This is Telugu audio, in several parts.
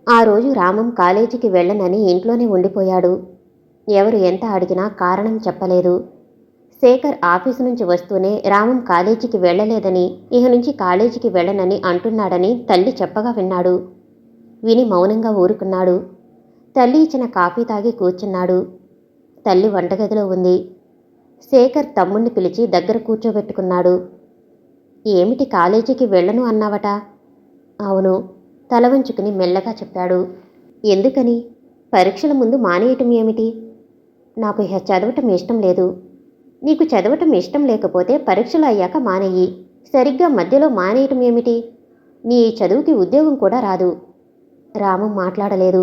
ఆ రోజు రామం కాలేజీకి వెళ్ళనని ఇంట్లోనే ఉండిపోయాడు. ఎవరు ఎంత అడిగినా కారణం చెప్పలేదు. శేఖర్ ఆఫీసు నుంచి వస్తూనే రామం కాలేజీకి వెళ్ళలేదని, ఇహ నుంచి కాలేజీకి వెళ్ళనని అంటున్నాడని తల్లి చెప్పగా విన్నాడు. విని మౌనంగా ఊరుకున్నాడు. తల్లి ఇచ్చిన కాఫీ తాగి కూర్చున్నాడు. తల్లి వంటగదిలో ఉంది. శేఖర్ తమ్ముణ్ణి పిలిచి దగ్గర కూర్చోబెట్టుకున్నాడు. ఏమిటి కాలేజీకి వెళ్ళను అన్నావట? అవును, తల వంచుకుని మెల్లగా చెప్పాడు. ఎందుకని? పరీక్షల ముందు మానేయటం ఏమిటి? నాకు ఇహ చదవటం ఇష్టం లేదు. నీకు చదవటం ఇష్టం లేకపోతే పరీక్షలు అయ్యాక మానేయి. సరిగ్గా మధ్యలో మానేయటం ఏమిటి? నీ చదువుకి ఉద్యోగం కూడా రాదు. రామం మాట్లాడలేదు.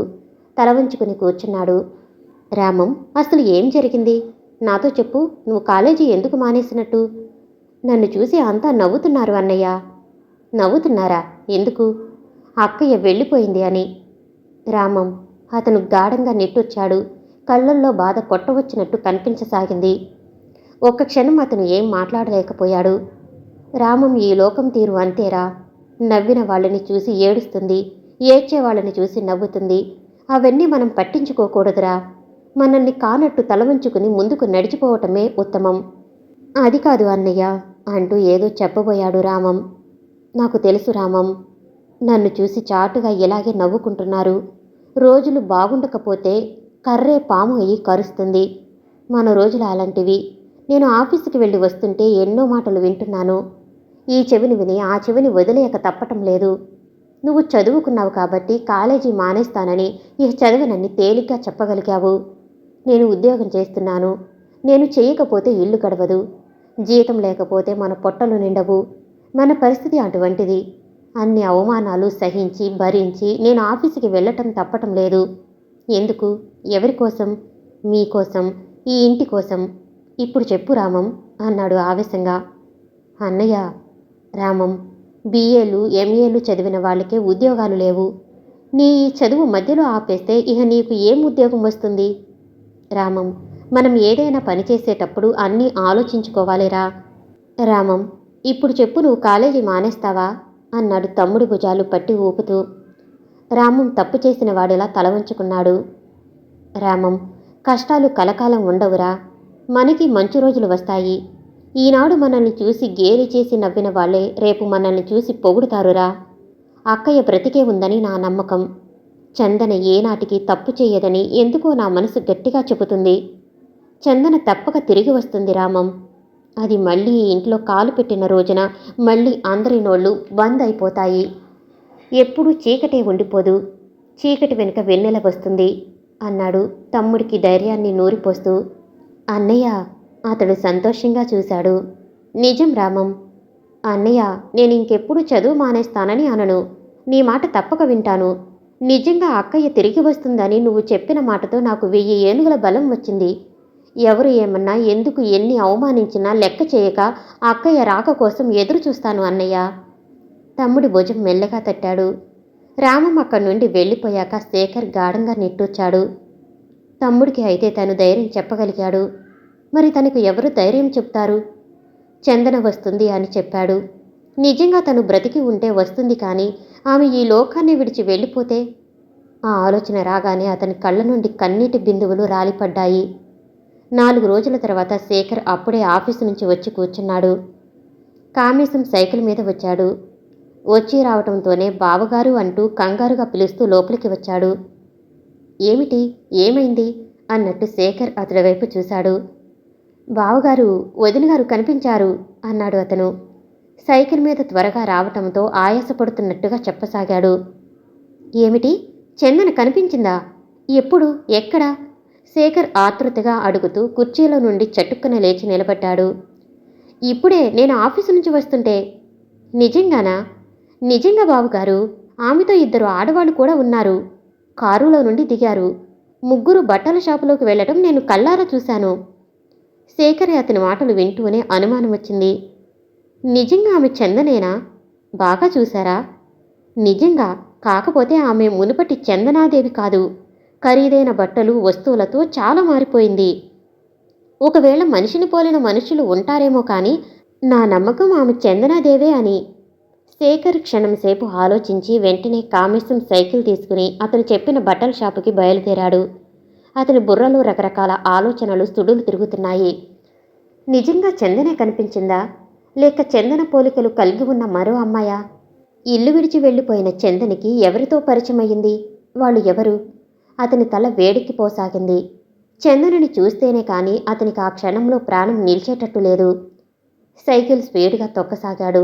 తల వంచుకుని కూర్చున్నాడు. రామం, అసలు ఏం జరిగింది? నాతో చెప్పు. నువ్వు కాలేజీ ఎందుకు మానేసినట్టు? నన్ను చూసి అంతా నవ్వుతున్నారు అన్నయ్య. నవ్వుతున్నారా? ఎందుకు? అక్కయ్య వెళ్ళిపోయింది అని. రామం, అతను గాఢంగా నిట్టొచ్చాడు. కళ్ళల్లో బాధ కొట్టవచ్చినట్టు కనిపించసాగింది. ఒక్క క్షణం అతను ఏం మాట్లాడలేకపోయాడు. రామం ఈ లోకం తీరు అంతేరా. నవ్విన వాళ్ళని చూసి ఏడుస్తుంది, ఏడ్చే వాళ్ళని చూసి నవ్వుతుంది. అవన్నీ మనం పట్టించుకోకూడదురా. మనల్ని కానట్టు తలవంచుకుని ముందుకు నడిచిపోవటమే ఉత్తమం. అది కాదు అన్నయ్య అంటూ ఏదో చెప్పబోయాడు రామం. నాకు తెలుసు రామం. నన్ను చూసి చాటుగా ఇలాగే నవ్వుకుంటున్నారు. రోజులు బాగుండకపోతే కర్రే పాము అయ్యి కరుస్తుంది. మన రోజులు అలాంటివి. నేను ఆఫీసుకి వెళ్ళి వస్తుంటే ఎన్నో మాటలు వింటున్నాను. ఈ చెవిని విని ఆ చెవిని వదిలేయక తప్పటం లేదు. నువ్వు చదువుకున్నావు కాబట్టి కాలేజీ మానేస్తానని, ఇక చదవనని తేలిగ్గా చెప్పగలిగావు. నేను ఉద్యోగం చేస్తున్నాను. నేను చేయకపోతే ఇల్లు గడవదు. జీతం లేకపోతే మన పొట్టలు నిండవు. మన పరిస్థితి అటువంటిది. అన్ని అవమానాలు సహించి భరించి నేను ఆఫీసుకి వెళ్ళటం తప్పటం లేదు. ఎందుకు? ఎవరి కోసం? మీకోసం, ఈ ఇంటి కోసం. ఇప్పుడు చెప్పు రామం అన్నాడు ఆవేశంగా. అన్నయ్య, రామం, బిఏలు ఎంఏలు చదివిన వాళ్ళకే ఉద్యోగాలు లేవు. నీ ఈ చదువు మధ్యలో ఆపేస్తే ఇహ నీకు ఏం ఉద్యోగం వస్తుంది? రామం, మనం ఏదైనా పని చేసేటప్పుడు అన్నీ ఆలోచించుకోవాలిరా. రామం, ఇప్పుడు చెప్పు, నువ్వు కాలేజీ మానేస్తావా అన్నాడు తమ్ముడి భుజాలు పట్టి ఊపుతూ. రామం తప్పు చేసిన వాడిలా తల వంచుకున్నాడు. రామం, కష్టాలు కలకాలం ఉండవురా. మనకి మంచి రోజులు వస్తాయి. ఈనాడు మనల్ని చూసి గేలి చేసి నవ్విన వాళ్ళే రేపు మనల్ని చూసి పొగుడుతారురా. అక్కయ్య బ్రతికే ఉందని నా నమ్మకం. చందన ఏనాటికి తప్పు చేయదని ఎందుకో నా మనసు గట్టిగా చెబుతుంది. చందన తప్పక తిరిగి వస్తుంది రామం. అది మళ్ళీ ఇంట్లో కాలు పెట్టిన రోజున మళ్ళీ అందరి నోళ్ళు బంద్ అయిపోతాయి. ఎప్పుడూ చీకటే ఉండిపోదు. చీకటి వెనుక వెన్నెల వస్తుంది అన్నాడు తమ్ముడికి ధైర్యాన్ని నూరిపోస్తూ. అన్నయ్య, అతడు సంతోషంగా చూశాడు. నిజం రామం. అన్నయ్య, నేను ఇంకెప్పుడు చదువు మానేస్తానని అనను. నీ మాట తప్పక వింటాను. నిజంగా అక్కయ్య తిరిగి వస్తుందని నువ్వు చెప్పిన మాటతో నాకు 1000 ఏనుగుల బలం వచ్చింది. ఎవరు ఏమన్నా, ఎందుకు ఎన్ని అవమానించినా లెక్క చేయక అక్కయ్య రాక కోసం ఎదురు చూస్తాను అన్నయ్య. తమ్ముడి భుజం మెల్లగా తట్టాడు. రామం అక్కడి నుండి వెళ్ళిపోయాక శేఖర్ గాఢంగా నిట్టూర్చాడు. తమ్ముడికి అయితే తను ధైర్యం చెప్పగలిగాడు. మరి తనకు ఎవరు ధైర్యం చెప్తారు? చందన వస్తుంది అని చెప్పాడు. నిజంగా తను బ్రతికి ఉంటే వస్తుంది, కానీ ఆమె ఈ లోకాన్ని విడిచి వెళ్ళిపోతే? ఆ ఆలోచన రాగానే అతని కళ్ళ నుండి కన్నీటి బిందువులు రాలిపడ్డాయి. 4 రోజుల తర్వాత శేఖర్ అప్పుడే ఆఫీసు నుంచి వచ్చి కూర్చున్నాడు. కామేశం సైకిల్ మీద వచ్చాడు. వచ్చి రావటంతోనే బావగారు అంటూ కంగారుగా పిలుస్తూ లోపలికి వచ్చాడు. ఏమిటి? ఏమైంది అన్నట్టు శేఖర్ అతడి వైపు చూశాడు. బావగారు, వదినగారు కనిపించారు అన్నాడు అతను. సైకిల్ మీద త్వరగా రావటంతో ఆయాసపడుతున్నట్టుగా చెప్పసాగాడు. ఏమిటి? చందన కనిపించిందా? ఎప్పుడు? ఎక్కడ? శేఖర్ ఆతృతగా అడుగుతూ కుర్చీలో నుండి చటుక్కున లేచి నిలబడ్డాడు. ఇప్పుడే నేను ఆఫీసు నుంచి వస్తుంటే. నిజంగానా? నిజంగా బావగారు. ఆమెతో 2 ఆడవాళ్ళు కూడా ఉన్నారు. కారులో నుండి దిగారు. ముగ్గురు బట్టల షాపులోకి వెళ్ళటం నేను కళ్ళారా చూశాను. శేఖర్ అతని మాటలు వింటూనే అనుమానం వచ్చింది. నిజంగా ఆమె చందనేనా? బాగా చూశారా? నిజంగా. కాకపోతే ఆమె మునుపటి చందనాదేవి కాదు. ఖరీదైన బట్టలు, వస్తువులతో చాలా మారిపోయింది. ఒకవేళ మనిషిని పోలిన మనుషులు ఉంటారేమో కానీ నా నమ్మకం ఆమె చందనాదేవే అని. శేఖర్ క్షణంసేపు ఆలోచించి వెంటనే కామేశం సైకిల్ తీసుకుని అతను చెప్పిన బట్టల షాపుకి బయలుదేరాడు. అతని బుర్రలో రకరకాల ఆలోచనలు సుడులు తిరుగుతున్నాయి. నిజంగా చందనే కనిపించిందా, లేక చందన పోలికలు కలిగి ఉన్న మరో అమ్మాయా? ఇల్లు విడిచి వెళ్ళిపోయిన చందనికి ఎవరితో పరిచయమయ్యింది? వాళ్ళు ఎవరు? అతని తల వేడికి పోసాగింది. చందనని చూస్తేనే కానీ అతనికి ఆ క్షణంలో ప్రాణం నిలిచేటట్టు లేదు. సైకిల్ స్పీడ్గా తొక్కసాగాడు.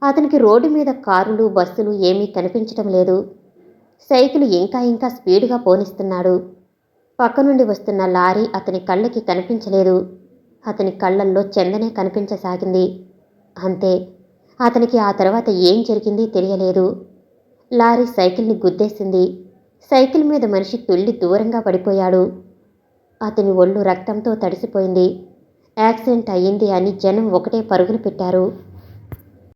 అతనికి రోడ్డు మీద కారులు, బస్సులు ఏమీ కనిపించటం లేదు. సైకిల్ ఇంకా ఇంకా స్పీడ్గా పోనిస్తున్నాడు. పక్క నుండి వస్తున్న లారీ అతని కళ్ళకి కనిపించలేదు. అతని కళ్ళల్లో చందనే కనిపించసాగింది. అంతే. అతనికి ఆ తర్వాత ఏం జరిగింది తెలియలేదు. లారీ సైకిల్ని గుద్దేసింది. సైకిల్ మీద మనిషి తుళ్ళి దూరంగా పడిపోయాడు. అతని ఒళ్ళు రక్తంతో తడిసిపోయింది. యాక్సిడెంట్ అయ్యింది అని జనం ఒకటే పరుగులు పెట్టారు.